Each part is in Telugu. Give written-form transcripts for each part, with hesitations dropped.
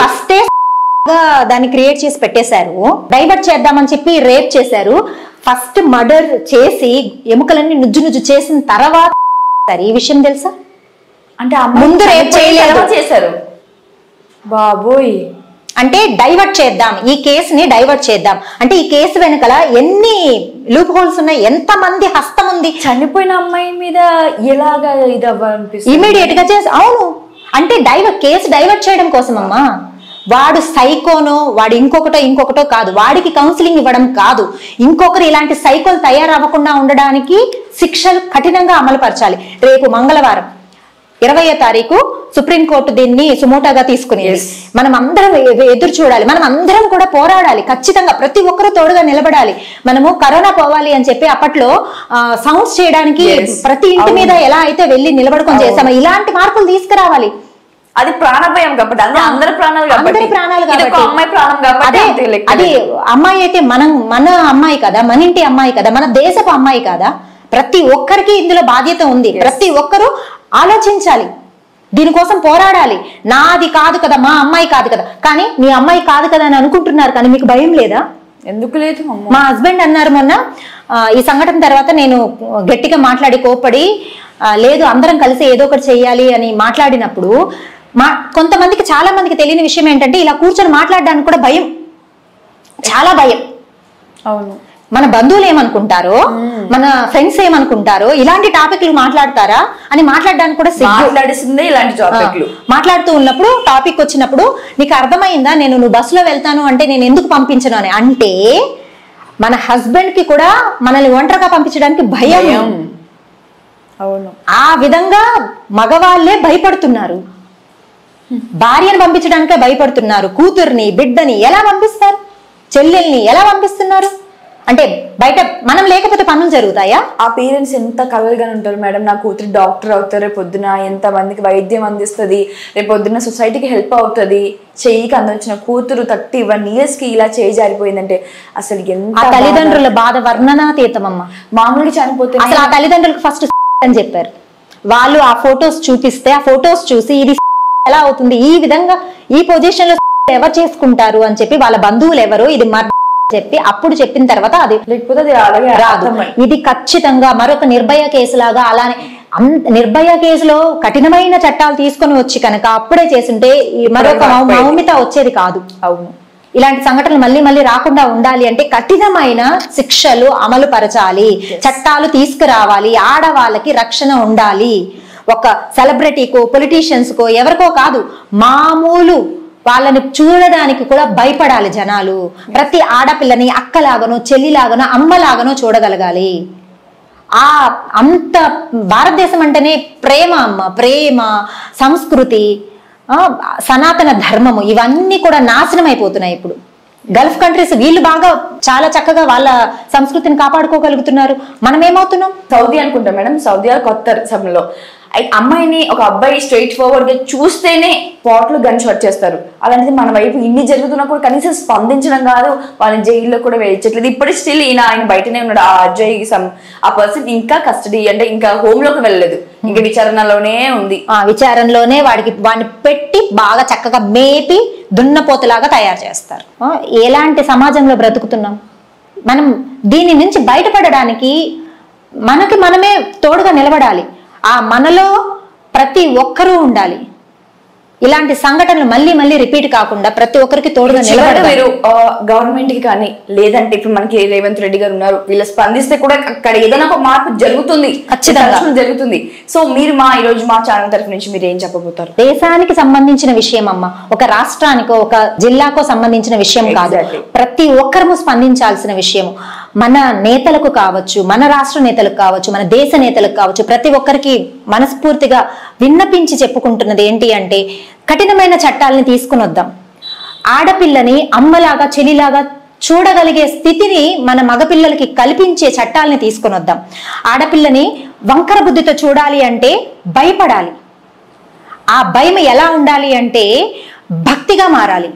ఫస్ట్ దాన్ని క్రియేట్ చేసి పెట్టేశారు. డైవర్ట్ చేద్దామని చెప్పి రేప్ చేశారు. ఫస్ట్ మర్డర్ చేసి ఎముకలన్నీ నుజ్జు చేసిన తర్వాత ఈ విషయం తెలుసా? అంటే ముందు రేప్ చేశారు బాబోయ్. అంటే డైవర్ట్ చేద్దాం, ఈ కేసుని డైవర్ట్ చేద్దాం అంటే ఈ కేసు వెనకల ఎన్ని లూప్ హోల్స్ ఉన్నాయి, ఎంత మంది హస్తం ఉంది. చనిపోయిన అమ్మాయి మీద ఎలాగా ఇది అవ్వాలనిపిస్తుంది? ఇమీడియట్ గా చేసి అవును అంటే కేసు డైవర్ట్ చేయడం కోసం అమ్మా. వాడు సైకోనో వాడు ఇంకొకటో కాదు, వాడికి కౌన్సిలింగ్ ఇవ్వడం కాదు, ఇంకొకరు ఇలాంటి సైకోలు తయారవ్వకుండా ఉండడానికి శిక్షలు కఠినంగా అమలు పరచాలి. రేపు మంగళవారం 20వ తారీఖు సుప్రీంకోర్టు దీన్ని సుమోటాగా తీసుకునేది. మనం అందరం ఎదురు చూడాలి, మనం అందరం కూడా పోరాడాలి ఖచ్చితంగా, ప్రతి ఒక్కరూ తోడుగా నిలబడాలి. మనము కరోనా పోవాలి అని చెప్పి అప్పట్లో సౌండ్స్ చేయడానికి ప్రతి ఇంటి మీద ఎలా అయితే వెళ్ళి నిలబడుకొని చేసామో ఇలాంటి మార్పులు తీసుకురావాలి. అది ప్రాణభయం కాబట్టి అందరి ప్రాణాలు కాబట్టి అమ్మాయి ప్రాణం కాబట్టి అది అమ్మాయి అయితే మన అమ్మాయి కదా, మన ఇంటి అమ్మాయి కదా, మన దేశపు అమ్మాయి కదా. ప్రతి ఒక్కరికి ఇందులో బాధ్యత ఉంది. ప్రతి ఒక్కరూ ఆలోచించాలి, దీనికోసం పోరాడాలి. నాది కాదు కదా, మా అమ్మాయి కాదు కదా, కానీ మీ అమ్మాయి కాదు కదా అని అనుకుంటున్నారు, కానీ మీకు భయం లేదా? ఎందుకు లేదు? మా హస్బెండ్ అన్నారు మొన్న ఈ సంఘటన తర్వాత, నేను గట్టిగా మాట్లాడి కోపడి లేదు అందరం కలిసి ఏదో ఒకటి చెయ్యాలి అని మాట్లాడినప్పుడు కొంతమందికి చాలా మందికి తెలియని విషయం ఏంటంటే ఇలా కూర్చొని మాట్లాడడానికి కూడా భయం, చాలా భయం. అవును, మన బంధువులు ఏమనుకుంటారో, మన ఫ్రెండ్స్ ఏమనుకుంటారో, ఇలాంటి టాపిక్లు మాట్లాడతారా అని మాట్లాడడానికి కూడా మాట్లాడుతూ ఉన్నప్పుడు టాపిక్ వచ్చినప్పుడు నీకు అర్థమైందా నువ్వు బస్సులో వెళ్తాను అంటే నేను ఎందుకు పంపించను అని. అంటే మన హస్బెండ్ కి కూడా మనల్ని ఒంటరిగా పంపించడానికి భయం. అవును, ఆ విధంగా మగవాళ్లే భయపడుతున్నారు, భార్యను పంపించడానికే భయపడుతున్నారు. కూతుర్ని బిడ్డని ఎలా పంపిస్తారు, చెల్లెల్ని ఎలా పంపిస్తున్నారు? అంటే బయట మనం లేకపోతే పనులు జరుగుతాయా? ఆ పేరెంట్స్ ఎంత కలలుగా ఉంటారు మేడం, నా కూతురు డాక్టర్ అవుతారు, రేపు పొద్దున ఎంత మందికి వైద్యం అందిస్తుంది, రేపు పొద్దున సొసైటీకి హెల్ప్ అవుతుంది. చెయ్యికి అందించిన కూతురు 31 years కి ఇలా చేయి జారిపోయిందంటే అసలు ఎంత తల్లిదండ్రుల బాధ వర్ణనాతీతమమ్మ. మామూలుగా చనిపోతే అసలు ఆ తల్లిదండ్రులకు ఫస్ట్ అని చెప్పారు. వాళ్ళు ఆ ఫొటోస్ చూపిస్తే ఆ ఫొటోస్ చూసి ఇది ఎలా అవుతుంది, ఈ విధంగా ఈ పొజిషన్ లో ఎవరు చేసుకుంటారు అని చెప్పి వాళ్ళ బంధువులు ఎవరు ఇది చెప్పి అప్పుడు చెప్పిన తర్వాత అది లేకపోతే అది అలాగే రాదు. ఇది ఖచ్చితంగా మరొక నిర్భయ కేసులాగా, అలానే నిర్భయ కేసులో కఠినమైన చట్టాలు తీసుకొని వచ్చి కనుక అప్పుడే చేస్తుంటే మరొక మౌమిత వచ్చేది కాదు. అవును, ఇలాంటి సంఘటనలు మళ్ళీ మళ్ళీ రాకుండా ఉండాలి అంటే కఠినమైన శిక్షలు అమలు పరచాలి, చట్టాలు తీసుకురావాలి, ఆడవాళ్ళకి రక్షణ ఉండాలి. ఒక సెలబ్రిటీకో పొలిటీషియన్స్ కో ఎవరికో కాదు, మామూలు వాళ్ళని చూడడానికి కూడా భయపడాలి జనాలు. ప్రతి ఆడపిల్లని అక్కలాగనో చెల్లిలాగనో అమ్మలాగనో చూడగలగాలి. అంత భారతదేశం అంటేనే ప్రేమ అమ్మ, ప్రేమ, సంస్కృతి, సనాతన ధర్మము ఇవన్నీ కూడా నాశనం అయిపోతున్నాయి ఇప్పుడు. గల్ఫ్ కంట్రీస్ వీళ్ళు బాగా చాలా చక్కగా వాళ్ళ సంస్కృతిని కాపాడుకోగలుగుతున్నారు. మనం ఏమవుతున్నాం? సౌదీ అనుకుంటా మేడం, సౌదీ కొత్త సమయంలో అమ్మాయిని ఒక అబ్బాయి స్ట్రైట్ ఫార్వర్డ్ గా చూస్తేనే పాటలు గన్ షాట్ చేస్తారు. అలాంటిది మన వైపు ఇన్ని జరుగుతున్నా కూడా కనీసం స్పందించడం కాదు, వాళ్ళని జైల్లో కూడా వేయించట్లేదు. ఇప్పుడు స్టిల్ ఆయన బయటనే ఉన్నాడు. ఆ అజయ్ ఆ పర్సన్ ఇంకా కస్టడీ అంటే ఇంకా హోమ్ లోకి వెళ్ళలేదు, ఇంకా విచారణలోనే ఉంది. విచారణలోనే వాడిని పెట్టి బాగా చక్కగా మేపి దున్నపోతులాగా తయారు చేస్తారు. ఎలాంటి సమాజంలో బ్రతుకుతున్నాం మనం? దీని నుంచి బయటపడడానికి మనకి మనమే తోడుగా నిలబడాలి. మనలో ప్రతి ఒక్కరూ ఉండాలి. ఇలాంటి సంఘటనలు మళ్ళీ మళ్ళీ రిపీట్ కాకుండా ప్రతి ఒక్కరికి తోడుగా నిలబడాలి. మీరు గవర్నమెంట్ కి కానీ లేదంటే ఇప్పుడు మనకి రేవంత్ రెడ్డి గారు ఉన్నారు, వీళ్ళు స్పందిస్తే కూడా అక్కడ ఏదైనా ఒక మార్పు జరుగుతుంది, ఖచ్చితంగా జరుగుతుంది. సో మీరు ఈరోజు మా ఛానల్ తరఫు నుంచి మీరు ఏం చెప్పబోతారు? దేశానికి సంబంధించిన విషయం అమ్మ, ఒక రాష్ట్రానికో ఒక జిల్లాకో సంబంధించిన విషయం కాదు, ప్రతి ఒక్కరము స్పందించాల్సిన విషయం. మన నేతలకు కావచ్చు, మన రాష్ట్ర నేతలకు కావచ్చు, మన దేశ నేతలకు కావచ్చు, ప్రతి ఒక్కరికి మనస్ఫూర్తిగా విన్నపించి చెప్పుకుంటున్నది ఏంటి అంటే కఠినమైన చట్టాలని తీసుకుని వద్దాం. ఆడపిల్లని అమ్మలాగా చెల్లిలాగా చూడగలిగే స్థితిని మన మగపిల్లలకి కల్పించే చట్టాలని తీసుకుని వద్దాం. ఆడపిల్లని వంకర బుద్ధితో చూడాలి అంటే భయపడాలి. ఆ భయం ఎలా ఉండాలి అంటే భక్తిగా మారాలి.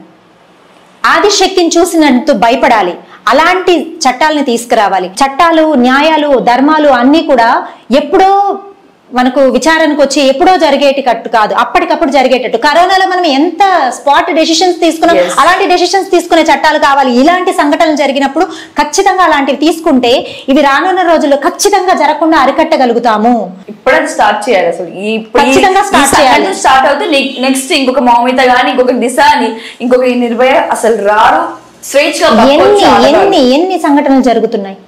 ఆదిశక్తిని చూసినంత భయపడాలి. అలాంటి చట్టాలని తీసుకురావాలి. చట్టాలు, న్యాయాలు, ధర్మాలు అన్నీ కూడా ఎప్పుడో మనకు విచారణకు వచ్చి ఎప్పుడో జరిగేటట్టు కాదు, అప్పటికప్పుడు జరిగేటట్టు. కరోనాలో మనం ఎంత స్పాట్ డెసిషన్స్ తీసుకున్నాం, అలాంటి డెసిషన్స్ తీసుకునే చట్టాలు కావాలి. ఇలాంటి సంఘటనలు జరిగినప్పుడు ఖచ్చితంగా అలాంటివి తీసుకుంటే ఇవి రానున్న రోజుల్లో ఖచ్చితంగా జరగకుండా అరికట్టగలుగుతాము. ఇప్పుడే స్టార్ట్ చేయాలి అసలు. ఖచ్చితంగా స్టార్ట్ చేయాలి. స్టార్ట్ అవుతే నెక్స్ట్ ఇంకొక మౌమిత గాని, ఇంకొక దిశ అని, ఇంకొక నిర్భయ అసలు రారు. ఎన్ని సంఘటనలు జరుగుతున్నాయి.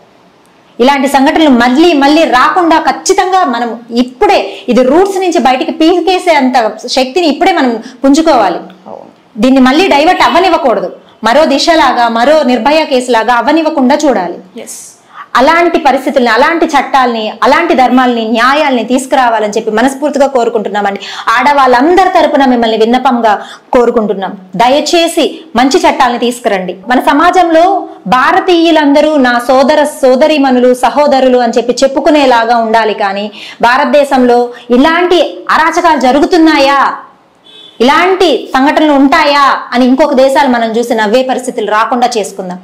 ఇలాంటి సంఘటనలు మళ్ళీ మళ్ళీ రాకుండా ఖచ్చితంగా మనం ఇప్పుడే ఇది రూట్స్ నుంచి బయటికి పీకేసే అంత శక్తిని ఇప్పుడే మనం పుంజుకోవాలి. దీన్ని మళ్ళీ డైవర్ట్ అవ్వనివ్వకూడదు. మరో దిశలాగా, మరో నిర్భయ కేసులాగా అవ్వనివ్వకుండా చూడాలి. అలాంటి పరిస్థితుల్ని, అలాంటి చట్టాలని, అలాంటి ధర్మాలని, న్యాయాల్ని తీసుకురావాలని చెప్పి మనస్ఫూర్తిగా కోరుకుంటున్నామండి. ఆడవాళ్ళందరి తరపున మిమ్మల్ని విన్నపంగా కోరుకుంటున్నాం. దయచేసి మంచి చట్టాలని తీసుకురండి. మన సమాజంలో భారతీయులందరూ నా సోదరీమణులు, సహోదరులు అని చెప్పి చెప్పుకునేలాగా ఉండాలి. కానీ భారతదేశంలో ఇలాంటి అరాచకాలు జరుగుతున్నాయా, ఇలాంటి సంఘటనలు ఉంటాయా అని ఇంకొక దేశాలు మనం చూసి నవ్వే పరిస్థితులు రాకుండా చేసుకుందాం.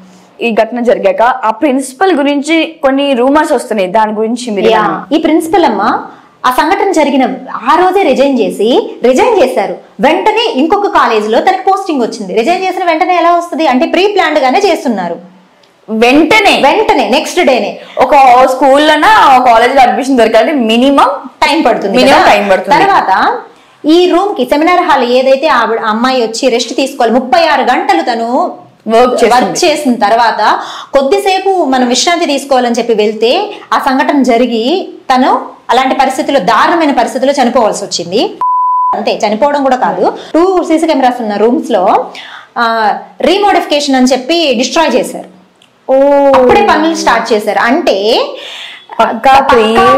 ఈ ఘటన జరిగాక ఆ ప్రిన్సిపల్ గురించి కొన్ని రూమర్స్ వస్తున్నాయి, దాని గురించి మీరు? ఈ ప్రిన్సిపల్ అమ్మ ఆ సంఘటన జరిగిన ఆ రోజే రిజైన్ చేశారు. వెంటనే ఇంకొక కాలేజీలో తనకి పోస్టింగ్ వచ్చింది. రిజైన్ చేసిన వెంటనే ఎలా వస్తుంది అంటే ప్రీ ప్లాన్డ్ గానే చేస్తున్నారు. వెంటనే నెక్స్ట్ డేనే ఒక స్కూల్లోనా కాలేజ్ అడ్మిషన్ దొరకాలంటే మినిమం టైం పడుతుంది. తర్వాత ఈ రూమ్ కి, సెమినార్ హాల్ ఏదైతే అమ్మాయి వచ్చి రెస్ట్ తీసుకోవాలి, 36 గంటలు తను వర్క్ చేసిన తర్వాత కొద్దిసేపు మనం విశ్రాంతి తీసుకోవాలని చెప్పి వెళ్తే ఆ సంఘటన జరిగి తను అలాంటి పరిస్థితుల్లో, దారుణమైన పరిస్థితుల్లో చనిపోవాల్సి వచ్చింది. అంతే, చనిపోవడం కూడా కాదు, 2 CC కెమెరాస్ ఉన్న రూమ్స్ లో రీమోడిఫికేషన్ అని చెప్పి డిస్ట్రాయ్ చేశారు. అప్పుడే పనులు స్టార్ట్ చేశారు. అంటే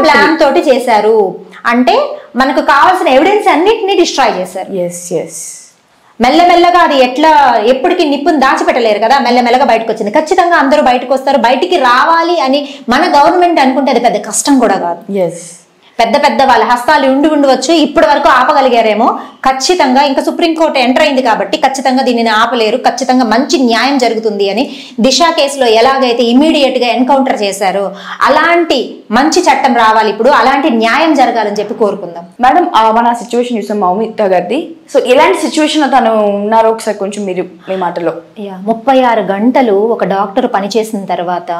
ప్లాన్ తోటి చేశారు. అంటే మనకు కావాల్సిన ఎవిడెన్స్ అన్నిటినీ డిస్ట్రాయ్ చేశారు. మెల్లమెల్లగా అది ఎప్పటికీ నిప్పుని దాచిపెట్టలేరు కదా, మెల్లమెల్లగా బయటకు వచ్చింది. ఖచ్చితంగా అందరూ బయటకు వస్తారు. బయటికి రావాలి అని మన గవర్నమెంట్ అనుకుంటే అది పెద్ద కష్టం కూడా కాదు. పెద్ద వాళ్ళ హస్తాలు ఉండవచ్చు. ఇప్పటి వరకు ఆపగలిగారేమో, ఖచ్చితంగా ఇంకా సుప్రీంకోర్టు ఎంటర్ అయింది కాబట్టి ఖచ్చితంగా దీనిని ఆపలేరు. ఖచ్చితంగా మంచి న్యాయం జరుగుతుంది అని దిశ కేసులో ఎలాగైతే ఇమీడియట్ గా ఎన్కౌంటర్ చేశారో అలాంటి మంచి చట్టం రావాలి ఇప్పుడు, అలాంటి న్యాయం జరగాలని చెప్పి కోరుకుందాం. మేడం, మన సిచ్యువేషన్ చూసాం మౌమిత గారిది. సో ఎలాంటి సిచ్యువేషన్ లో తను ఉన్నారో ఒకసారి కొంచెం మీరు మీ మాటలో. 36 గంటలు ఒక డాక్టర్ పనిచేసిన తర్వాత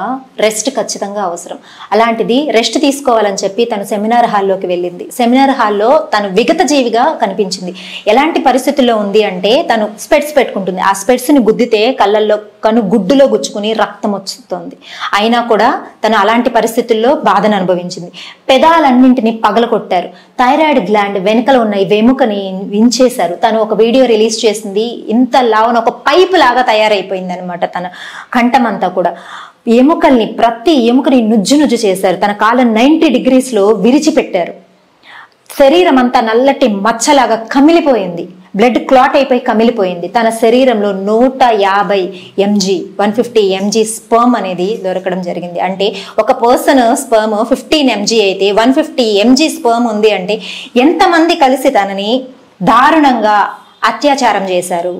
రెస్ట్ ఖచ్చితంగా అవసరం. అలాంటిది రెస్ట్ తీసుకోవాలని చెప్పి తను సెమినార్ హాల్లోకి వెళ్ళింది. సెమినార్ హాల్లో తను విగత జీవిగా కనిపించింది. ఎలాంటి పరిస్థితుల్లో ఉంది అంటే తను స్పెట్స్ పెట్టుకుంటుంది. ఆ స్పెట్స్ ని గుద్దితే కళ్ళల్లో గుడ్డులో గుచ్చుకుని రక్తం వస్తుంది. అయినా కూడా తను అలాంటి పరిస్థితుల్లో బాధను అనుభవించింది. పెదాలన్నింటినీ పగలగొట్టారు. థైరాయిడ్ గ్లాండ్ వెనుకల ఉన్న ఈ వెముకని వించేశారు. తను ఒక వీడియో రిలీజ్ చేసింది. ఇంత లావున ఒక పైపు లాగా తయారైపోయింది అనమాట తన కంఠం అంతా కూడా. ఎముకల్ని, ప్రతి ఎముకని నుజ్జు చేశారు. తన కాళ్ళ 90 degreesలో విరిచిపెట్టారు. శరీరం అంతా నల్లటి మచ్చలాగా కమిలిపోయింది. బ్లడ్ క్లాట్ అయిపోయి కమిలిపోయింది. తన శరీరంలో 150 mg 150 mg స్పర్మ్ అనేది దొరకడం జరిగింది. అంటే ఒక పర్సన్ స్పర్మ్ 15 mg అయితే 150 mg స్పర్మ్ ఉంది అంటే ఎంతమంది కలిసి తనని దారుణంగా అత్యాచారం చేశారు.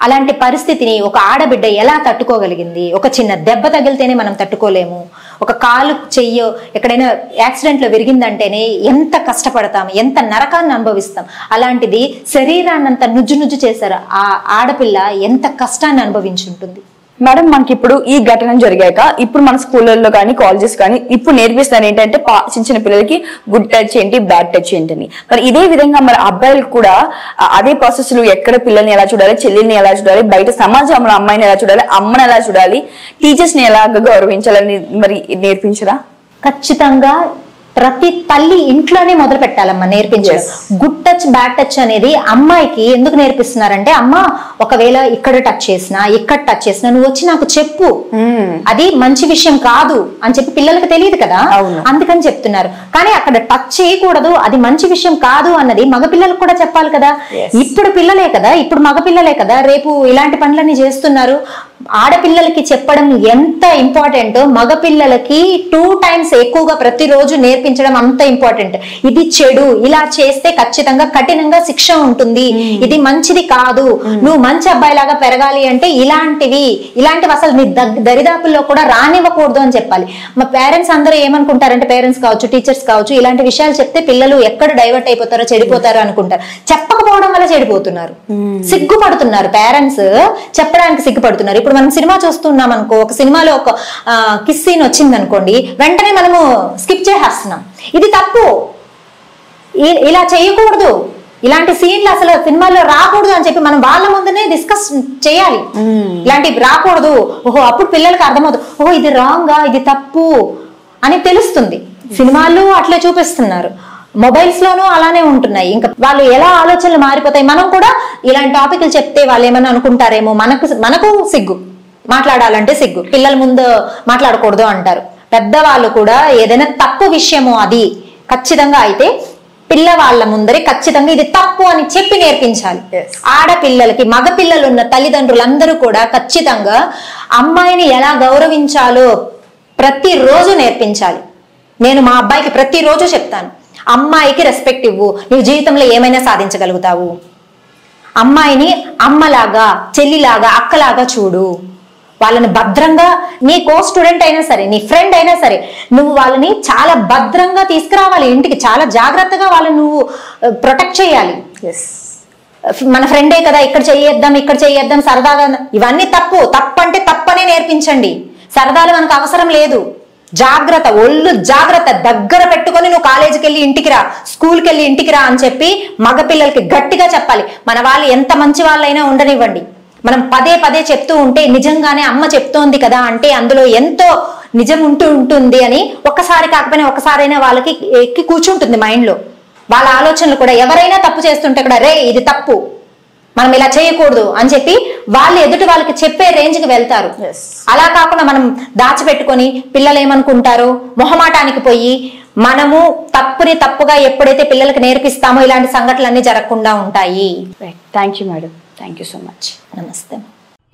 అలాంటి పరిస్థితిని ఒక ఆడబిడ్డ ఎలా తట్టుకోగలిగింది? ఒక చిన్న దెబ్బ తగిలితేనే మనం తట్టుకోలేము. ఒక కాలు చెయ్యో ఎక్కడైనా యాక్సిడెంట్లో విరిగిందంటేనే ఎంత కష్టపడతాం, ఎంత నరకాన్ని అనుభవిస్తాం. అలాంటిది శరీరాన్నంతా నుజ్జు చేశారు. ఆ ఆడపిల్ల ఎంత కష్టాన్ని అనుభవించుంటుంది. మేడం, మనకి ఇప్పుడు ఈ ఘటన జరిగాక ఇప్పుడు మన స్కూళ్ళల్లో కానీ కాలేజెస్ కానీ ఇప్పుడు నేర్పిస్తారు ఏంటంటే చిన్న పిల్లలకి గుడ్ టచ్ ఏంటి, బ్యాడ్ టచ్ ఏంటని. మరి ఇదే విధంగా మరి అబ్బాయిలు కూడా అదే ప్రాసెస్ లో ఎక్కడ పిల్లల్ని ఎలా చూడాలి, చెల్లెల్ని ఎలా చూడాలి, బయట సమాజంలో అమ్మాయిని ఎలా చూడాలి, అమ్మని ఎలా చూడాలి, టీచర్స్ ని ఎలా గౌరవించాలని మరి నేర్పించరా? ఖచ్చితంగా ప్రతి తల్లి ఇంట్లోనే మొదలు పెట్టాలమ్మా నేర్పించారు. గుడ్ టచ్, బ్యాడ్ టచ్ అనేది అమ్మాయికి ఎందుకు నేర్పిస్తున్నారంటే, అమ్మ ఒకవేళ ఇక్కడ టచ్ చేసినా, ఇక్కడ టచ్ చేసినా నువ్వు వచ్చి నాకు చెప్పు, అది మంచి విషయం కాదు అని చెప్పి పిల్లలకు తెలియదు కదా, అందుకని చెప్తున్నారు. కానీ అక్కడ టచ్ చేయకూడదు, అది మంచి విషయం కాదు అన్నది మగపిల్లలకు కూడా చెప్పాలి కదా. ఇప్పుడు పిల్లలే కదా, ఇప్పుడు మగపిల్లలే కదా రేపు ఇలాంటి పనులన్నీ చేస్తున్నారు. ఆడపిల్లలకి చెప్పడం ఎంత ఇంపార్టెంటో మగపిల్లలకి 2 times ఎక్కువగా ప్రతిరోజు నేర్పి నేర్పించడం అంత ఇంపార్టెంట్. ఇది చెడు, ఇలా చేస్తే ఖచ్చితంగా కఠినంగా శిక్ష ఉంటుంది, ఇది మంచిది కాదు, నువ్వు మంచి అబ్బాయి లాగా పెరగాలి అంటే ఇలాంటివి అసలు నీ దరిదాపుల్లో కూడా రానివ్వకూడదు అని చెప్పాలి. మా పేరెంట్స్ అందరూ ఏమనుకుంటారంటే, పేరెంట్స్ కావచ్చు, టీచర్స్ కావచ్చు, ఇలాంటి విషయాలు చెప్తే పిల్లలు ఎక్కడ డైవర్ట్ అయిపోతారో, చెడిపోతారో అనుకుంటారు. చెప్పకపోవడం వల్ల చెడిపోతున్నారు, సిగ్గుపడుతున్నారు. పేరెంట్స్ చెప్పడానికి సిగ్గుపడుతున్నారు. ఇప్పుడు మనం సినిమా చూస్తున్నాం అనుకో, ఒక సినిమాలో ఒక కిస్ సీన్ వచ్చింది అనుకోండి, వెంటనే మనము స్కిప్ చేసేస్తున్నాం. ఇది తప్పు, ఇలా చేయకూడదు, ఇలాంటి సీన్లు అసలు సినిమాల్లో రాకూడదు అని చెప్పి మనం వాళ్ళ ముందునే డిస్కస్ చేయాలి. ఇలాంటివి రాకూడదు, ఓహో అప్పుడు పిల్లలకి అర్థమవుతుంది, ఓహో ఇది రాంగా, ఇది తప్పు అని తెలుస్తుంది. సినిమాల్లో అట్లే చూపిస్తున్నారు, మొబైల్స్ లోనూ అలానే ఉంటున్నాయి. ఇంకా వాళ్ళు ఎలా ఆలోచనలు మారిపోతాయి. మనం కూడా ఇలాంటి టాపిక్లు చెప్తే వాళ్ళు ఏమన్నా అనుకుంటారేమో, మనకు సిగ్గు, మాట్లాడాలంటే సిగ్గు, పిల్లల ముందు మాట్లాడకూడదు అంటారు. పెద్దవాళ్ళు కూడా ఏదైనా తప్పు విషయము అది ఖచ్చితంగా అయితే పిల్లవాళ్ళ ముందరే ఖచ్చితంగా ఇది తప్పు అని చెప్పి నేర్పించాలి. ఆడపిల్లలకి, మగ పిల్లలు ఉన్న తల్లిదండ్రులందరూ కూడా ఖచ్చితంగా అమ్మాయిని ఎలా గౌరవించాలో ప్రతిరోజు నేర్పించాలి. నేను మా అబ్బాయికి ప్రతిరోజు చెప్తాను, అమ్మాయికి రెస్పెక్ట్ ఇవ్వు, నువ్వు జీవితంలో ఏమైనా సాధించగలుగుతావు. అమ్మాయిని అమ్మలాగా, చెల్లిలాగా, అక్కలాగా చూడు. వాళ్ళని భద్రంగా, నీ కో స్టూడెంట్ అయినా సరే, నీ ఫ్రెండ్ అయినా సరే, నువ్వు వాళ్ళని చాలా భద్రంగా తీసుకురావాలి ఇంటికి. చాలా జాగ్రత్తగా వాళ్ళని నువ్వు ప్రొటెక్ట్ చేయాలి. మన ఫ్రెండే కదా, ఇక్కడ చెయ్యేద్దాం సరదాగా, ఇవన్నీ తప్పు. తప్పంటే తప్పనే నేర్పించండి. సరదాలు మనకు అవసరం లేదు. జాగ్రత్త, ఒళ్ళు జాగ్రత్త, దగ్గర పెట్టుకొని నువ్వు కాలేజీకి వెళ్ళి ఇంటికి రా, స్కూల్కి వెళ్ళి ఇంటికి రా అని చెప్పి మగ పిల్లలకి గట్టిగా చెప్పాలి. మన వాళ్ళు ఎంత మంచి వాళ్ళైనా ఉండనివ్వండి, మనం పదే పదే చెప్తూ ఉంటే నిజంగానే అమ్మ చెప్తోంది కదా అంటే అందులో ఎంతో నిజం ఉంటుంది అని ఒక్కసారి కాకపోయినా ఒక్కసారైనా వాళ్ళకి ఎక్కి కూర్చుంటుంది మైండ్ లో. వాళ్ళ ఆలోచనలు కూడా ఎవరైనా తప్పు చేస్తుంటే కూడా, రే ఇది తప్పు, మనం ఇలా చేయకూడదు అని చెప్పి వాళ్ళు ఎదుటి వాళ్ళకి చెప్పే రేంజ్ కి వెళ్తారు. అలా కాకుండా మనం దాచిపెట్టుకొని పిల్లలు ఏమనుకుంటారో మొహమాటానికి పోయి మనము తప్పుని తప్పుగా ఎప్పుడైతే పిల్లలకి నేర్పిస్తామో ఇలాంటి సంఘటనలన్నీ జరగకుండా ఉంటాయి. Thank you madam, thank you so much. నమస్తే.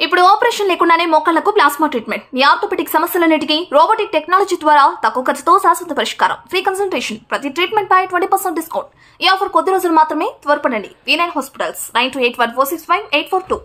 ఇప్పుడు ఆపరేషన్ లేకుండానే మోకాళ్లకు ప్లాస్మా ట్రీట్మెంట్, మీ ఆర్థోపెడిక్ సమస్యలన్నిటికీ రోబోటిక్ టెక్నాలజీ ద్వారా తక్కువ ఖర్చుతో శాశ్వత పరిష్కారం, ఫ్రీ కన్సల్టేషన్, ప్రతి ట్రీట్మెంట్ పై 20% డిస్కౌంట్. ఈ ఆఫర్ కొద్ది రోజులు మాత్రమే, త్వరపడండి. V9 hospitals 9281465842.